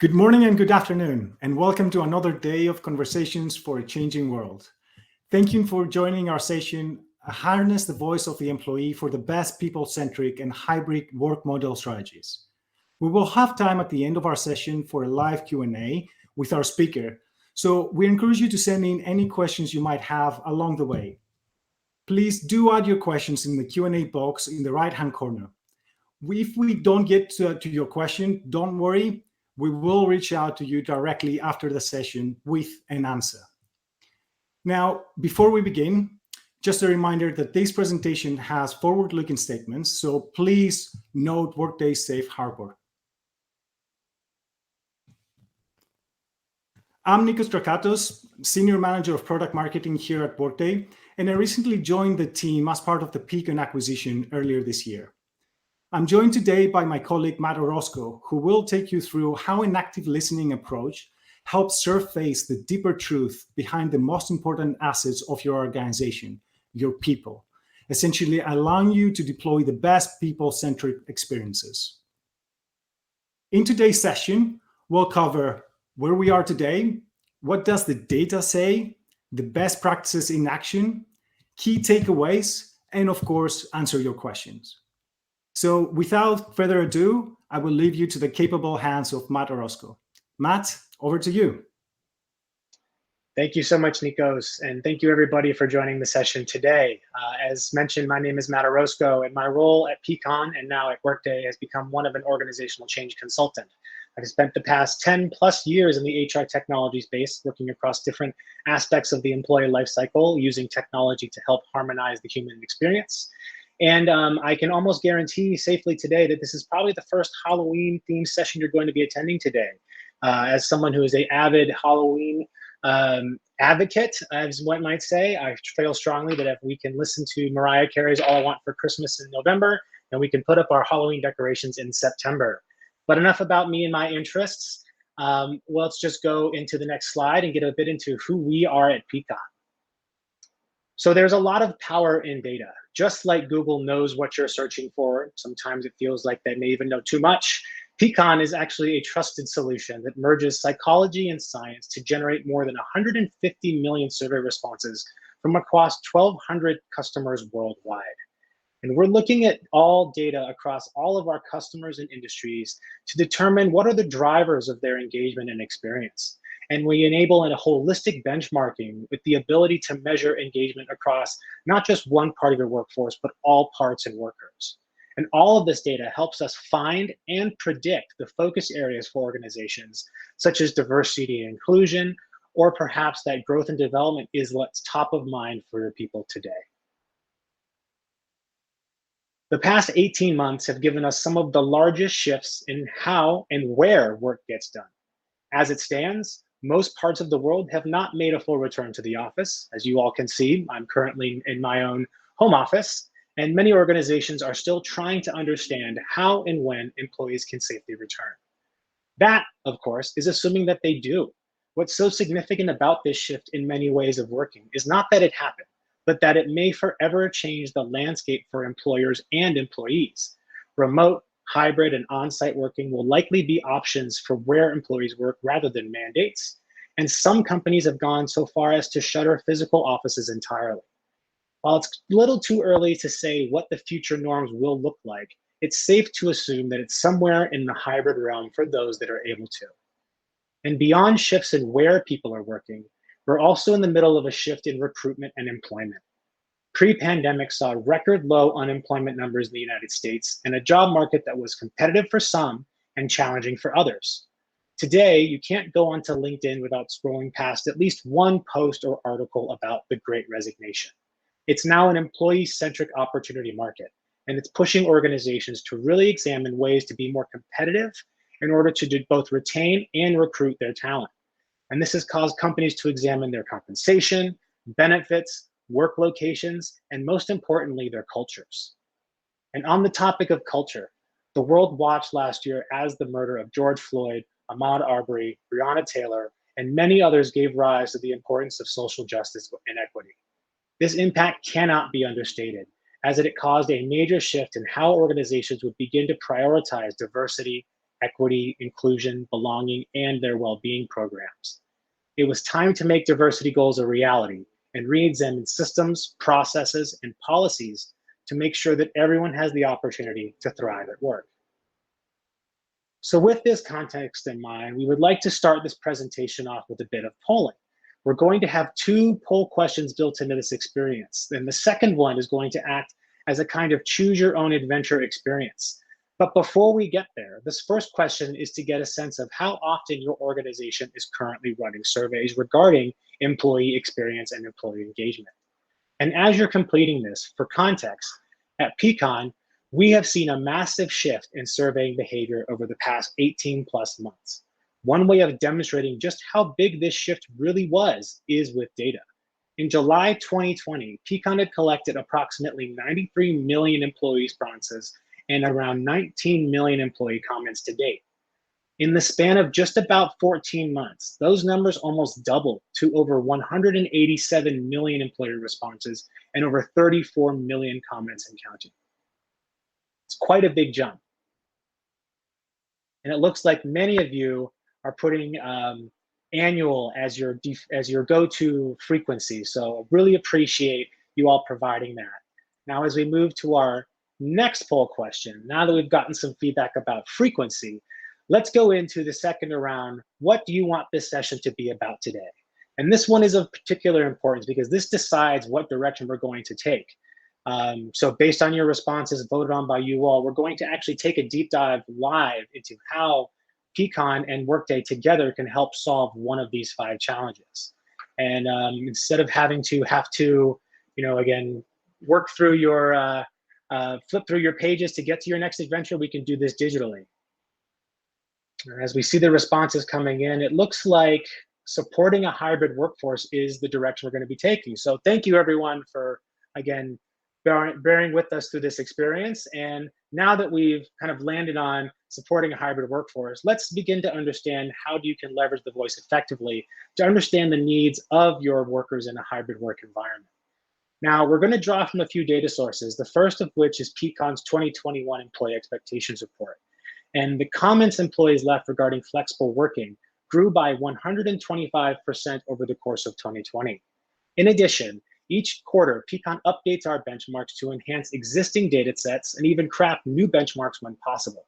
Good morning and good afternoon, and welcome to another day of conversations for a changing world. Thank you for joining our session, Harness the Voice of the Employee for the Best People-Centric and Hybrid Work Model Strategies. We will have time at the end of our session for a live Q&A with our speaker, so we encourage you to send in any questions you might have along the way. Please do add your questions in the Q&A box in the right-hand corner. If we don't get to your question, don't worry. We will reach out to you directly after the session with an answer. Now, before we begin, just a reminder that this presentation has forward-looking statements, so please note Workday's safe harbor. I'm Nikos Drakatos, Senior Manager of Product Marketing here at Workday, and I recently joined the team as part of the Peakon acquisition earlier this year. I'm joined today by my colleague Matt Orozco, who will take you through how an active listening approach helps surface the deeper truth behind the most important assets of your organization, your people, essentially allowing you to deploy the best people-centric experiences. In today's session, we'll cover where we are today, what does the data say, the best practices in action, key takeaways, and of course, answer your questions. So without further ado, I will leave you to the capable hands of Matt Orozco. Matt, over to you. Thank you so much, Nikos, and thank you everybody for joining the session today. As mentioned, my name is Matt Orozco, and my role at Peakon and now at Workday has become one of an organizational change consultant. I've spent the past 10 plus years in the HR technology space, working across different aspects of the employee lifecycle, using technology to help harmonize the human experience. And I can almost guarantee safely today that this is probably the first Halloween themed session you're going to be attending today. As someone who is an avid Halloween advocate, as one might say, I feel strongly that if we can listen to Mariah Carey's All I Want for Christmas in November, then we can put up our Halloween decorations in September. But enough about me and my interests. Let's just go into the next slide and get a bit into who we are at Peakon. So there's a lot of power in data. Just like Google knows what you're searching for, sometimes it feels like they may even know too much. Peakon is actually a trusted solution that merges psychology and science to generate more than 150 million survey responses from across 1,200 customers worldwide. And we're looking at all data across all of our customers and industries to determine what are the drivers of their engagement and experience. And we enable a holistic benchmarking with the ability to measure engagement across not just one part of your workforce, but all parts and workers. And all of this data helps us find and predict the focus areas for organizations, such as diversity and inclusion, or perhaps that growth and development is what's top of mind for your people today. The past 18 months have given us some of the largest shifts in how and where work gets done. As it stands, most parts of the world have not made a full return to the office. As you all can see, I'm currently in my own home office, and many organizations are still trying to understand how and when employees can safely return. That, of course, is assuming that they do. What's so significant about this shift in many ways of working is not that it happened, but that it may forever change the landscape for employers and employees. Remote, hybrid, and on-site working will likely be options for where employees work rather than mandates. And some companies have gone so far as to shutter physical offices entirely. While it's a little too early to say what the future norms will look like, it's safe to assume that it's somewhere in the hybrid realm for those that are able to. And beyond shifts in where people are working, we're also in the middle of a shift in recruitment and employment. Pre-pandemic saw record low unemployment numbers in the United States and a job market that was competitive for some and challenging for others. Today, you can't go onto LinkedIn without scrolling past at least one post or article about the Great Resignation. It's now an employee-centric opportunity market, and it's pushing organizations to really examine ways to be more competitive in order to both retain and recruit their talent. And this has caused companies to examine their compensation, benefits, work locations, and most importantly, their cultures. And on the topic of culture, the world watched last year as the murder of George Floyd, Ahmaud Arbery, Breonna Taylor, and many others gave rise to the importance of social justice and equity. This impact cannot be understated, as it caused a major shift in how organizations would begin to prioritize diversity, equity, inclusion, belonging, and their well-being programs. It was time to make diversity goals a reality and re-examine systems, processes, and policies to make sure that everyone has the opportunity to thrive at work. So with this context in mind, we would like to start this presentation off with a bit of polling. We're going to have 2 poll questions built into this experience. And the second one is going to act as a kind of choose your own adventure experience. But before we get there, this first question is to get a sense of how often your organization is currently running surveys regarding employee experience and employee engagement. And as you're completing this, for context, at Peakon, we have seen a massive shift in surveying behavior over the past 18 plus months. One way of demonstrating just how big this shift really was is with data. In July 2020, Peakon had collected approximately 93 million employee responses and around 19 million employee comments to date. In the span of just about 14 months, those numbers almost doubled to over 187 million employee responses and over 34 million comments and counting. It's quite a big jump. And it looks like many of you are putting annual as your go-to frequency. So really appreciate you all providing that. Now, as we move to our next poll question, now that we've gotten some feedback about frequency, let's go into the second round. What do you want this session to be about today? And this one is of particular importance because this decides what direction we're going to take. So based on your responses voted on by you all, we're going to actually take a deep dive live into how Peakon and Workday together can help solve one of these 5 challenges. And instead of having to again, work through your, flip through your pages to get to your next adventure, we can do this digitally. As we see the responses coming in, it looks like supporting a hybrid workforce is the direction we're going to be taking. So thank you everyone for, again, bearing with us through this experience. And now that we've kind of landed on supporting a hybrid workforce, let's begin to understand how you can leverage the voice effectively to understand the needs of your workers in a hybrid work environment. Now, we're going to draw from a few data sources, the first of which is Peakon's 2021 Employee Expectations Report. And the comments employees left regarding flexible working grew by 125% over the course of 2020. In addition, each quarter, Peakon updates our benchmarks to enhance existing data sets and even craft new benchmarks when possible.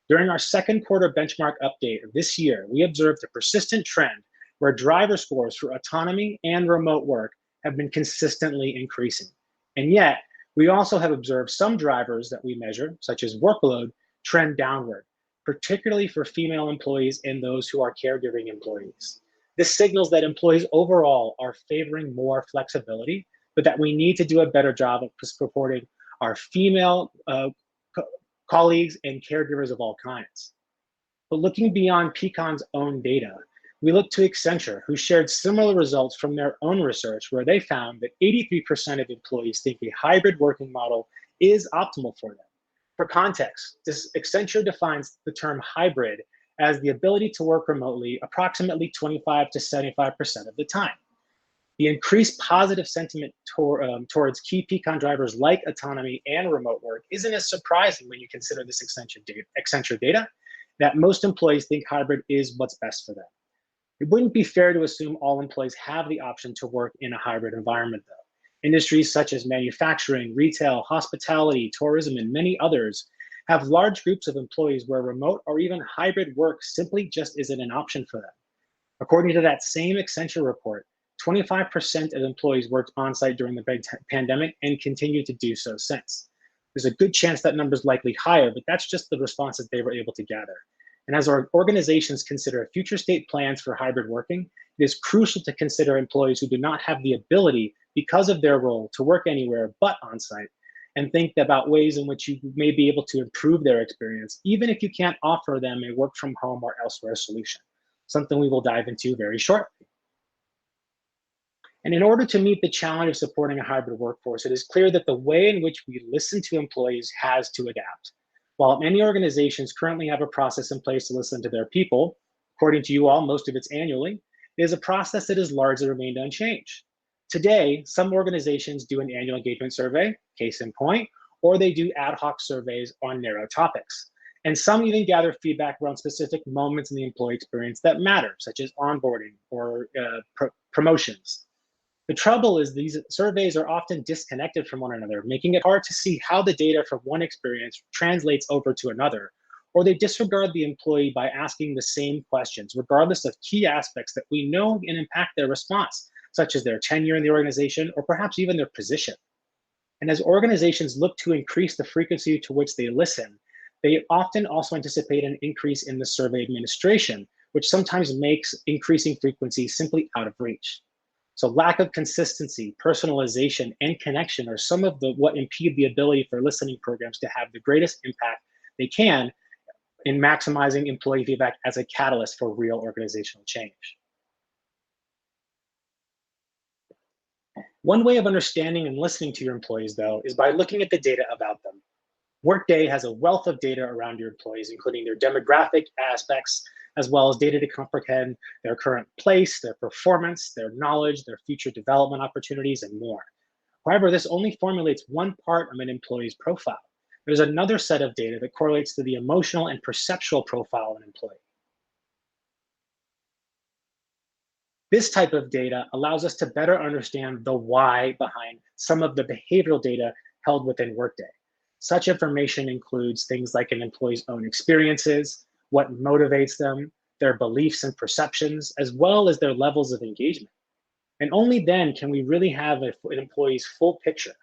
During our second quarter benchmark update of this year, we observed a persistent trend where driver scores for autonomy and remote work have been consistently increasing. And yet, we also have observed some drivers that we measure, such as workload, trend downward, particularly for female employees and those who are caregiving employees. This signals that employees overall are favoring more flexibility, but that we need to do a better job of supporting our female colleagues and caregivers of all kinds. But looking beyond Peakon's own data, we look to Accenture, who shared similar results from their own research, where they found that 83% of employees think a hybrid working model is optimal for them. For context, Accenture defines the term hybrid as the ability to work remotely approximately 25 to 75% of the time. The increased positive sentiment towards key Peakon drivers like autonomy and remote work isn't as surprising when you consider this Accenture data, that most employees think hybrid is what's best for them. It wouldn't be fair to assume all employees have the option to work in a hybrid environment, though. Industries such as manufacturing, retail, hospitality, tourism, and many others have large groups of employees where remote or even hybrid work simply just isn't an option for them. According to that same Accenture report, 25% of employees worked on-site during the pandemic and continue to do so since. There's a good chance that number is likely higher, but that's just the responses they were able to gather. And as our organizations consider future state plans for hybrid working, it is crucial to consider employees who do not have the ability, because of their role, to work anywhere but on-site, and think about ways in which you may be able to improve their experience, even if you can't offer them a work from home or elsewhere solution, something we will dive into very shortly. And in order to meet the challenge of supporting a hybrid workforce, it is clear that the way in which we listen to employees has to adapt. While many organizations currently have a process in place to listen to their people, according to you all, most of it's annually, it is a process that has largely remained unchanged. Today, some organizations do an annual engagement survey, case in point, or they do ad hoc surveys on narrow topics. And some even gather feedback around specific moments in the employee experience that matter, such as onboarding or promotions. The trouble is these surveys are often disconnected from one another, making it hard to see how the data from one experience translates over to another, or they disregard the employee by asking the same questions, regardless of key aspects that we know can impact their response, such as their tenure in the organization or perhaps even their position. And as organizations look to increase the frequency to which they listen, they often also anticipate an increase in the survey administration, which sometimes makes increasing frequency simply out of reach. So lack of consistency, personalization, and connection are some of what impede the ability for listening programs to have the greatest impact they can in maximizing employee feedback as a catalyst for real organizational change. One way of understanding and listening to your employees, though, is by looking at the data about them. Workday has a wealth of data around your employees, including their demographic aspects, as well as data to comprehend their current place, their performance, their knowledge, their future development opportunities, and more. However, this only formulates one part of an employee's profile. There's another set of data that correlates to the emotional and perceptual profile of an employee. This type of data allows us to better understand the why behind some of the behavioral data held within Workday. Such information includes things like an employee's own experiences, what motivates them, their beliefs and perceptions, as well as their levels of engagement. And only then can we really have an employee's full picture.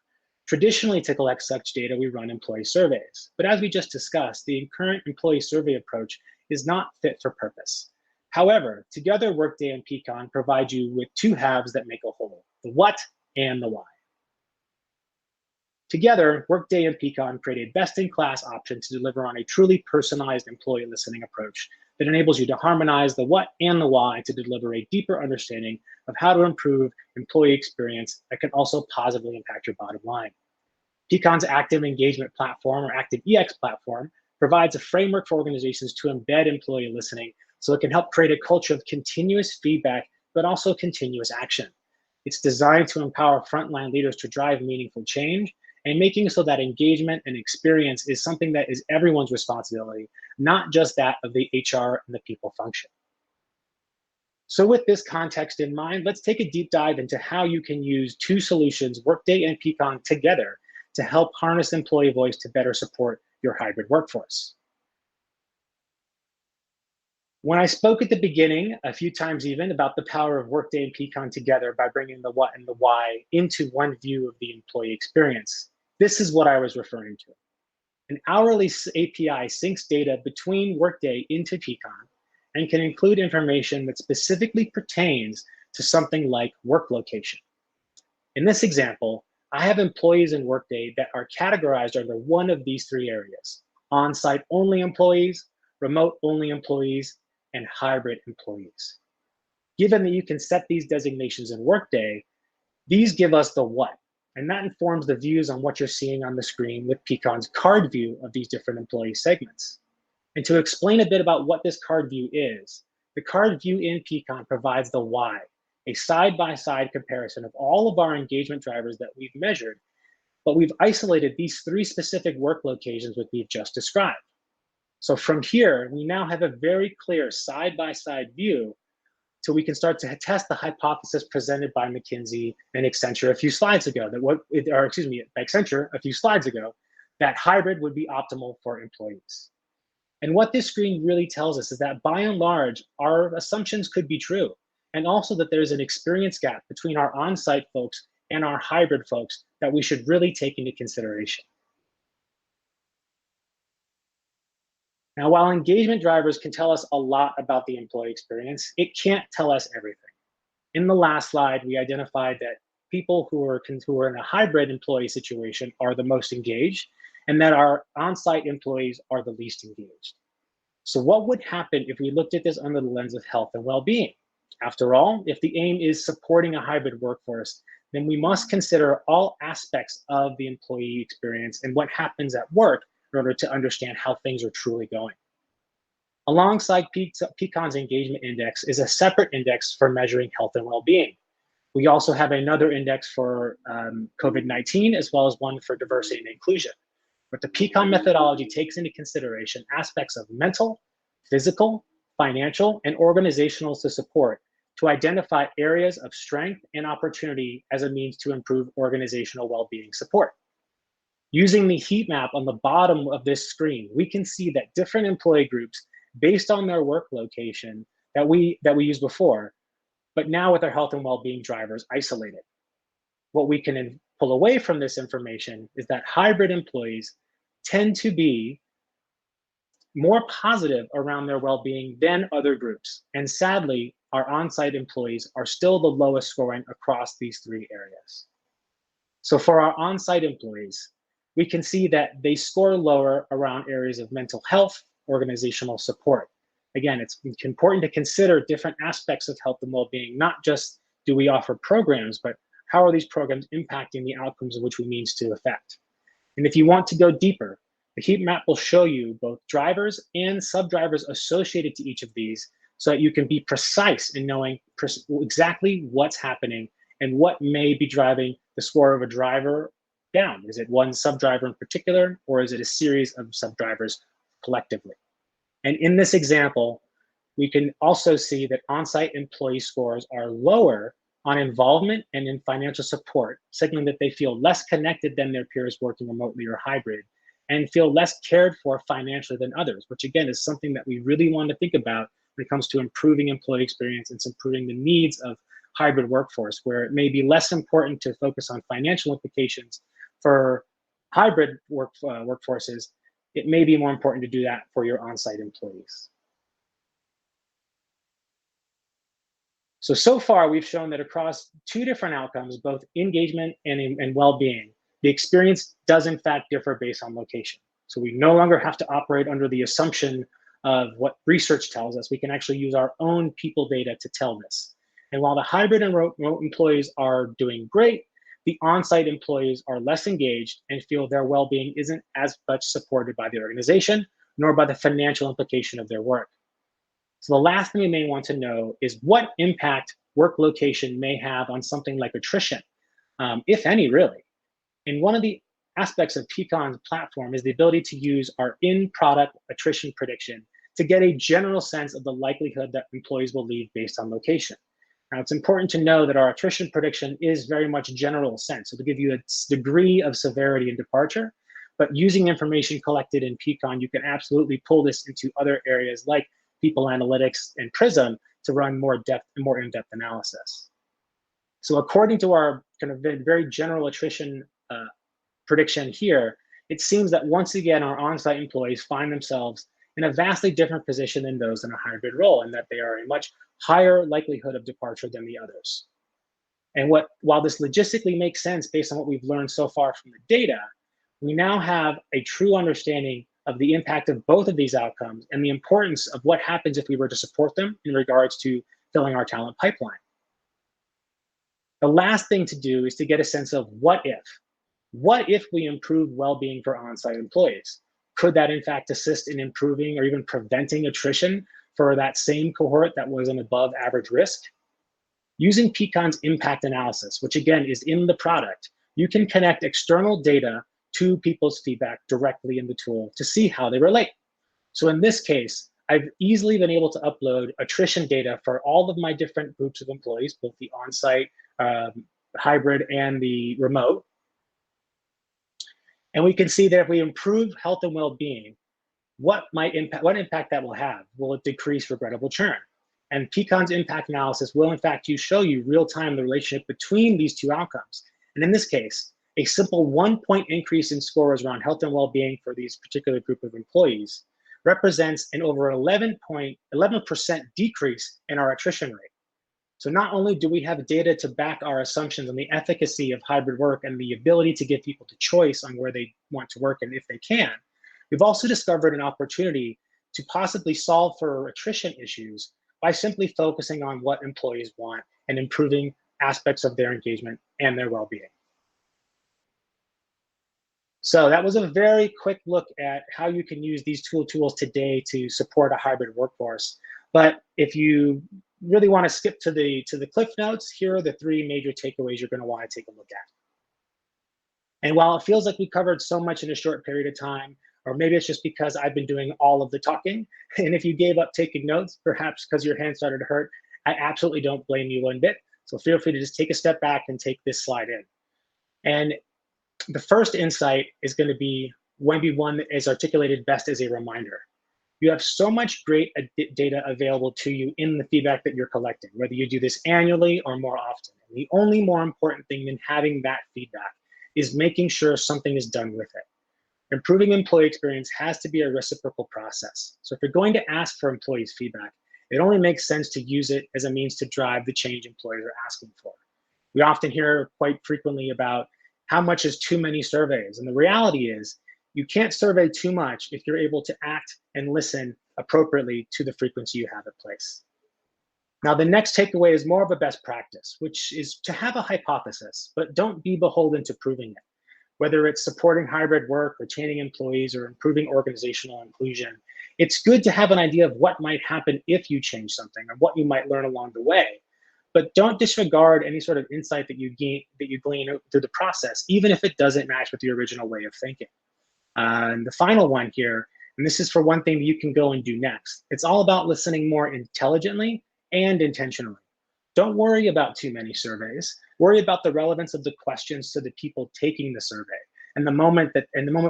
Traditionally, to collect such data, we run employee surveys. But as we just discussed, the current employee survey approach is not fit for purpose. However, together, Workday and Peakon provide you with two halves that make a whole, the what and the why. Together, Workday and Peakon create a best-in-class option to deliver on a truly personalized employee listening approach that enables you to harmonize the what and the why to deliver a deeper understanding of how to improve employee experience that can also positively impact your bottom line. Peakon's active engagement platform, or Active EX platform, provides a framework for organizations to embed employee listening so it can help create a culture of continuous feedback, but also continuous action. It's designed to empower frontline leaders to drive meaningful change and making so that engagement and experience is something that is everyone's responsibility, not just that of the HR and the people function. So with this context in mind, let's take a deep dive into how you can use two solutions, Workday and Peakon, together to help harness employee voice to better support your hybrid workforce. When I spoke at the beginning, a few times even, about the power of Workday and Peakon together by bringing the what and the why into one view of the employee experience, this is what I was referring to. An hourly API syncs data between Workday into Peakon and can include information that specifically pertains to something like work location. In this example, I have employees in Workday that are categorized under one of these three areas: on-site only employees, remote only employees, and hybrid employees. Given that you can set these designations in Workday, these give us the what, and that informs the views on what you're seeing on the screen with Peakon's card view of these different employee segments. And to explain a bit about what this card view is, the card view in Peakon provides the why, a side-by-side comparison of all of our engagement drivers that we've measured, but we've isolated these three specific work locations that we've just described. So from here, we now have a very clear side-by-side view, so we can start to test the hypothesis presented by McKinsey and Accenture a few slides ago, that hybrid would be optimal for employees. And what this screen really tells us is that by and large, our assumptions could be true, and also that there's an experience gap between our on-site folks and our hybrid folks that we should really take into consideration. Now, while engagement drivers can tell us a lot about the employee experience, it can't tell us everything. In the last slide, we identified that people who are in a hybrid employee situation are the most engaged, and that our on-site employees are the least engaged. So what would happen if we looked at this under the lens of health and well-being? After all, if the aim is supporting a hybrid workforce, then we must consider all aspects of the employee experience and what happens at work in order to understand how things are truly going. Alongside Peakon's engagement index is a separate index for measuring health and well-being. We also have another index for COVID-19, as well as one for diversity and inclusion. But the Pecan methodology takes into consideration aspects of mental, physical, financial, and organizational support to identify areas of strength and opportunity as a means to improve organizational well-being support. Using the heat map on the bottom of this screen, we can see that different employee groups, based on their work location that we used before, but now with our health and well-being drivers isolated. What we can pull away from this information is that hybrid employees tend to be more positive around their well-being than other groups. And sadly, our on-site employees are still the lowest scoring across these three areas. So for our on-site employees, we can see that they score lower around areas of mental health, organizational support. Again, it's important to consider different aspects of health and well-being, not just do we offer programs, but how are these programs impacting the outcomes of which we means to affect. And if you want to go deeper, the heat map will show you both drivers and sub-drivers associated to each of these so that you can be precise in knowing exactly what's happening and what may be driving the score of a driver down. Is it one sub-driver in particular, or is it a series of sub-drivers collectively? And in this example, we can also see that on-site employee scores are lower on involvement and in financial support, signaling that they feel less connected than their peers working remotely or hybrid, and feel less cared for financially than others, which again is something that we really want to think about when it comes to improving employee experience and improving the needs of hybrid workforce, where it may be less important to focus on financial implications for hybrid workforces. It may be more important to do that for your on-site employees. So far, we've shown that across two different outcomes, both engagement and well-being, the experience does in fact differ based on location. So we no longer have to operate under the assumption of what research tells us. We can actually use our own people data to tell this. And while the hybrid and remote employees are doing great, the on-site employees are less engaged and feel their well-being isn't as much supported by the organization, nor by the financial implication of their work. So the last thing we may want to know is what impact work location may have on something like attrition, if any, really. And one of the aspects of Pecan's platform is the ability to use our in-product attrition prediction to get a general sense of the likelihood that employees will leave based on location. Now, it's important to know that our attrition prediction is very much general sense, so to give you a degree of severity and departure, but using information collected in Pecan, you can absolutely pull this into other areas like People Analytics and Prism to run more in-depth analysis. So according to our kind of very general attrition prediction here, it seems that once again, our on-site employees find themselves in a vastly different position than those in a hybrid role, and that they are a much higher likelihood of departure than the others. And while this logistically makes sense based on what we've learned so far from the data, we now have a true understanding of the impact of both of these outcomes and the importance of what happens if we were to support them in regards to filling our talent pipeline. The last thing to do is to get a sense of what if. What if we improve well-being for on-site employees? Could that in fact assist in improving or even preventing attrition for that same cohort that was an above average risk? Using Pecan's impact analysis, which again is in the product, you can connect external data to people's feedback directly in the tool to see how they relate. So in this case, I've easily been able to upload attrition data for all of my different groups of employees, both the on-site, hybrid, and the remote. And we can see that if we improve health and well-being, what impact that will have? Will it decrease regrettable churn? And Pecan's impact analysis will in fact show you real-time the relationship between these two outcomes. And in this case, a simple 1-point increase in scores around health and well-being for these particular group of employees represents an over 11% decrease in our attrition rate. So not only do we have data to back our assumptions on the efficacy of hybrid work and the ability to give people the choice on where they want to work and if they can, we've also discovered an opportunity to possibly solve for attrition issues by simply focusing on what employees want and improving aspects of their engagement and their well-being. So that was a very quick look at how you can use these tools today to support a hybrid workforce. But if you really want to skip to the cliff notes, here are the 3 major takeaways you're going to want to take a look at. And while it feels like we covered so much in a short period of time, or maybe it's just because I've been doing all of the talking, and if you gave up taking notes, perhaps because your hand started to hurt, I absolutely don't blame you one bit. So feel free to just take a step back and take this slide in. And the first insight is going to be one that is articulated best as a reminder. You have so much great data available to you in the feedback that you're collecting, whether you do this annually or more often. And the only more important thing than having that feedback is making sure something is done with it. Improving employee experience has to be a reciprocal process. So if you're going to ask for employees' feedback, it only makes sense to use it as a means to drive the change employees are asking for. We often hear quite frequently about how much is too many surveys. And the reality is, you can't survey too much if you're able to act and listen appropriately to the frequency you have in place. Now, the next takeaway is more of a best practice, which is to have a hypothesis, but don't be beholden to proving it. Whether it's supporting hybrid work, retaining employees, or improving organizational inclusion, it's good to have an idea of what might happen if you change something or what you might learn along the way. But don't disregard any sort of insight that you glean through the process, even if it doesn't match with your original way of thinking. And the final one here, and this is for one thing that you can go and do next. It's all about listening more intelligently and intentionally. Don't worry about too many surveys. Worry about the relevance of the questions to the people taking the survey. And the moment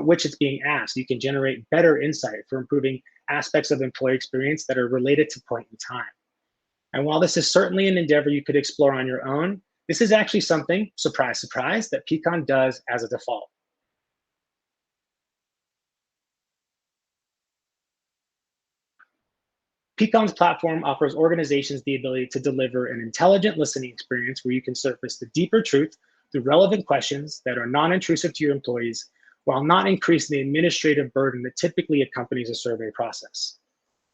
which it's being asked, you can generate better insight for improving aspects of employee experience that are related to point in time. And while this is certainly an endeavor you could explore on your own, this is actually something, surprise, surprise, that Peakon does as a default. Peakon's platform offers organizations the ability to deliver an intelligent listening experience where you can surface the deeper truth through relevant questions that are non-intrusive to your employees, while not increasing the administrative burden that typically accompanies a survey process.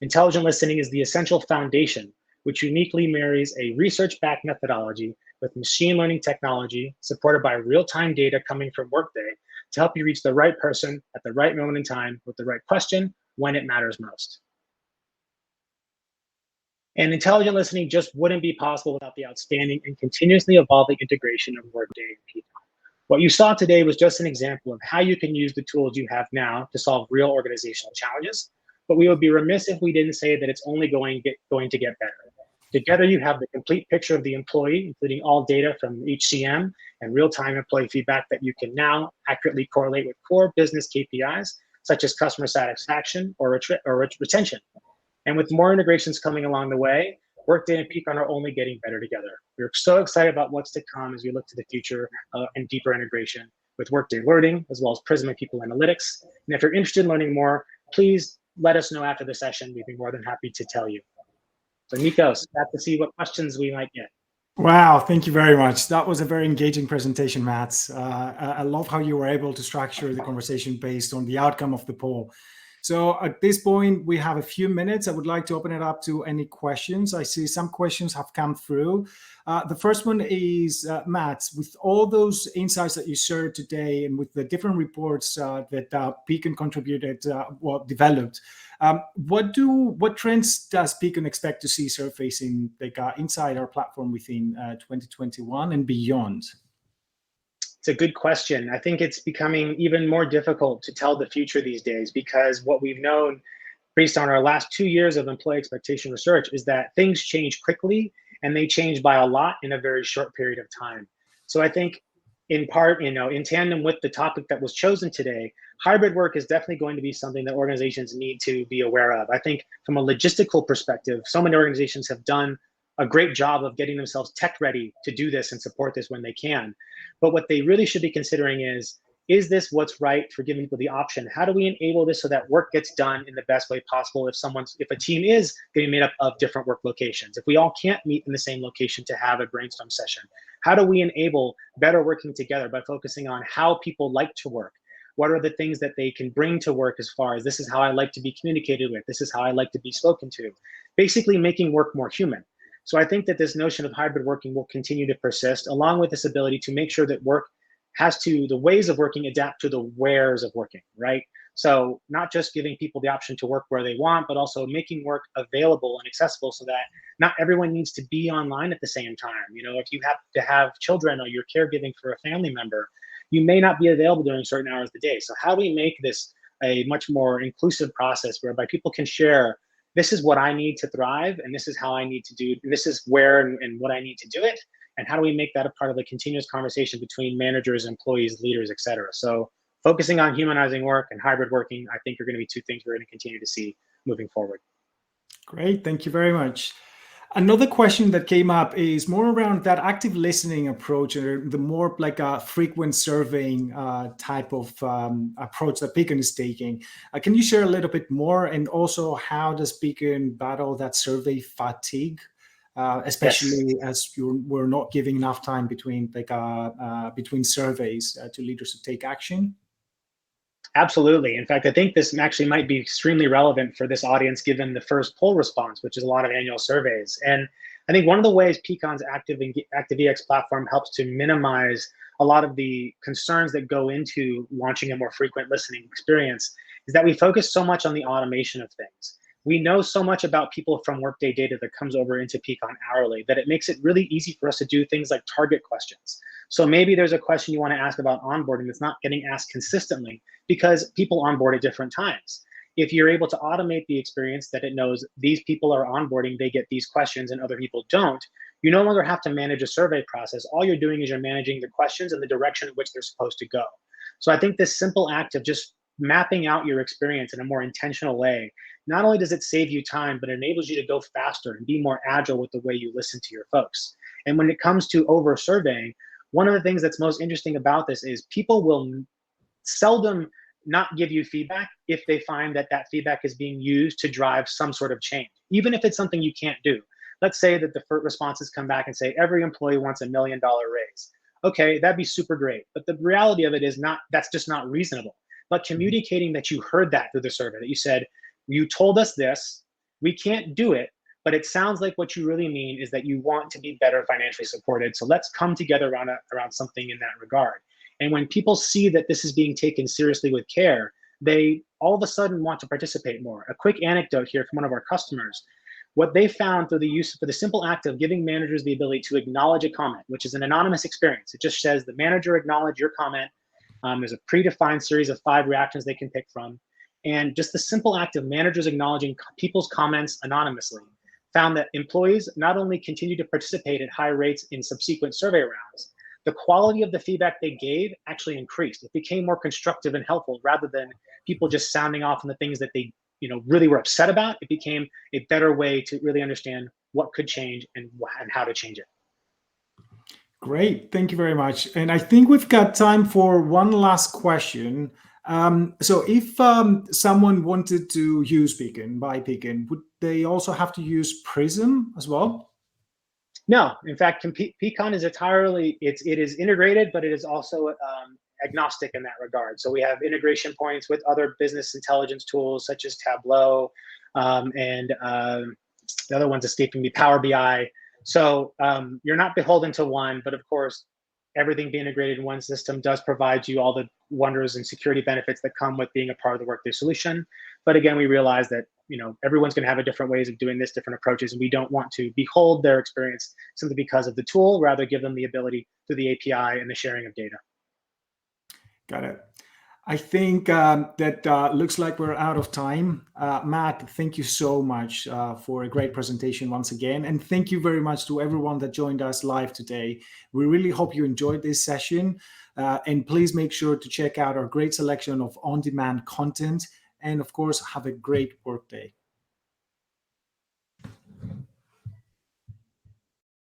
Intelligent listening is the essential foundation, which uniquely marries a research-backed methodology with machine learning technology supported by real-time data coming from Workday to help you reach the right person at the right moment in time with the right question when it matters most. And intelligent listening just wouldn't be possible without the outstanding and continuously evolving integration of Workday and Peakon. What you saw today was just an example of how you can use the tools you have now to solve real organizational challenges, but we would be remiss if we didn't say that it's only going to get better. Together, you have the complete picture of the employee, including all data from each CM and real-time employee feedback that you can now accurately correlate with core business KPIs, such as customer satisfaction or retention. And with more integrations coming along the way, Workday and Peakon are only getting better together. We're so excited about what's to come as we look to the future and deeper integration with Workday Learning, as well as Prism and People Analytics. And if you're interested in learning more, please let us know after the session. We'd be more than happy to tell you. So Nikos, got to see what questions we might get. Wow, thank you very much. That was a very engaging presentation, Matt. I love how you were able to structure the conversation based on the outcome of the poll. So at this point, we have a few minutes. I would like to open it up to any questions. I see some questions have come through. The first one is, Matt, with all those insights that you shared today and with the different reports that Peakon contributed, developed, what trends does Peakon expect to see surfacing inside our platform within 2021 and beyond? It's a good question. I think it's becoming even more difficult to tell the future these days because what we've known based on our last 2 years of employee expectation research is that things change quickly and they change by a lot in a very short period of time. So I think in part, in tandem with the topic that was chosen today, hybrid work is definitely going to be something that organizations need to be aware of. I think from a logistical perspective, so many organizations have done a great job of getting themselves tech ready to do this and support this when they can. But what they really should be considering is this what's right for giving people the option? How do we enable this so that work gets done in the best way possible if a team is getting made up of different work locations? If we all can't meet in the same location to have a brainstorm session, how do we enable better working together by focusing on how people like to work? What are the things that they can bring to work as far as this is how I like to be communicated with, this is how I like to be spoken to? Basically making work more human. So I think that this notion of hybrid working will continue to persist, along with this ability to make sure that work the ways of working adapt to the wheres of working, right? So not just giving people the option to work where they want, but also making work available and accessible so that not everyone needs to be online at the same time. If you have to have children or you're caregiving for a family member, you may not be available during certain hours of the day. So how do we make this a much more inclusive process whereby people can share, this is what I need to thrive, and this is how I need to do, this is where and what I need to do it, and how do we make that a part of a continuous conversation between managers, employees, leaders, et cetera. So focusing on humanizing work and hybrid working, I think, are going to be two things we're going to continue to see moving forward. Great, thank you very much. Another question that came up is more around that active listening approach, or the more like a frequent surveying type of approach that Beacon is taking. Can you share a little bit more, and also how does Beacon battle that survey fatigue, especially as we're not giving enough time between between surveys to leaders to take action? Absolutely. In fact, I think this actually might be extremely relevant for this audience given the first poll response, which is a lot of annual surveys. And I think one of the ways Peacon's ActiveEX platform helps to minimize a lot of the concerns that go into launching a more frequent listening experience is that we focus so much on the automation of things. We know so much about people from Workday data that comes over into Peacon hourly that it makes it really easy for us to do things like target questions. So maybe there's a question you want to ask about onboarding that's not getting asked consistently because people onboard at different times. If you're able to automate the experience that it knows these people are onboarding, they get these questions and other people don't, you no longer have to manage a survey process. All you're doing is you're managing the questions and the direction in which they're supposed to go. So I think this simple act of just mapping out your experience in a more intentional way, not only does it save you time, but it enables you to go faster and be more agile with the way you listen to your folks. And when it comes to over surveying, one of the things that's most interesting about this is people will seldom not give you feedback if they find that that feedback is being used to drive some sort of change, even if it's something you can't do. Let's say that the first responses come back and say every employee wants $1 million raise. Okay, that'd be super great. But the reality of it is that's just not reasonable. But communicating that you heard that through the survey, that you said, you told us this, we can't do it, but it sounds like what you really mean is that you want to be better financially supported. So let's come together around something in that regard. And when people see that this is being taken seriously with care, they all of a sudden want to participate more. A quick anecdote here from one of our customers. What they found through the use for the simple act of giving managers the ability to acknowledge a comment, which is an anonymous experience. It just says the manager acknowledged your comment. There's a predefined series of 5 reactions they can pick from. And just the simple act of managers acknowledging people's comments anonymously found that employees not only continue to participate at high rates in subsequent survey rounds, the quality of the feedback they gave actually increased. It became more constructive and helpful rather than people just sounding off on the things that they really were upset about. It became a better way to really understand what could change and how to change it. Great, thank you very much. And I think we've got time for one last question. So if someone wanted to use Beacon, buy Beacon, would they also have to use Prism as well? No, in fact, Peacon is entirely, it is integrated, but it is also agnostic in that regard. So we have integration points with other business intelligence tools such as Tableau and the other one's escaping me, Power BI. So you're not beholden to one, but of course, everything being integrated in one system does provide you all the wonders and security benefits that come with being a part of the Workday solution. But again, we realize that everyone's going to have a different ways of doing this, different approaches, and we don't want to behold their experience simply because of the tool, rather give them the ability through the API and the sharing of data. Got it. I think that looks like we're out of time. Matt, thank you so much for a great presentation once again. And thank you very much to everyone that joined us live today. We really hope you enjoyed this session. And please make sure to check out our great selection of on-demand content. And of course, have a great workday.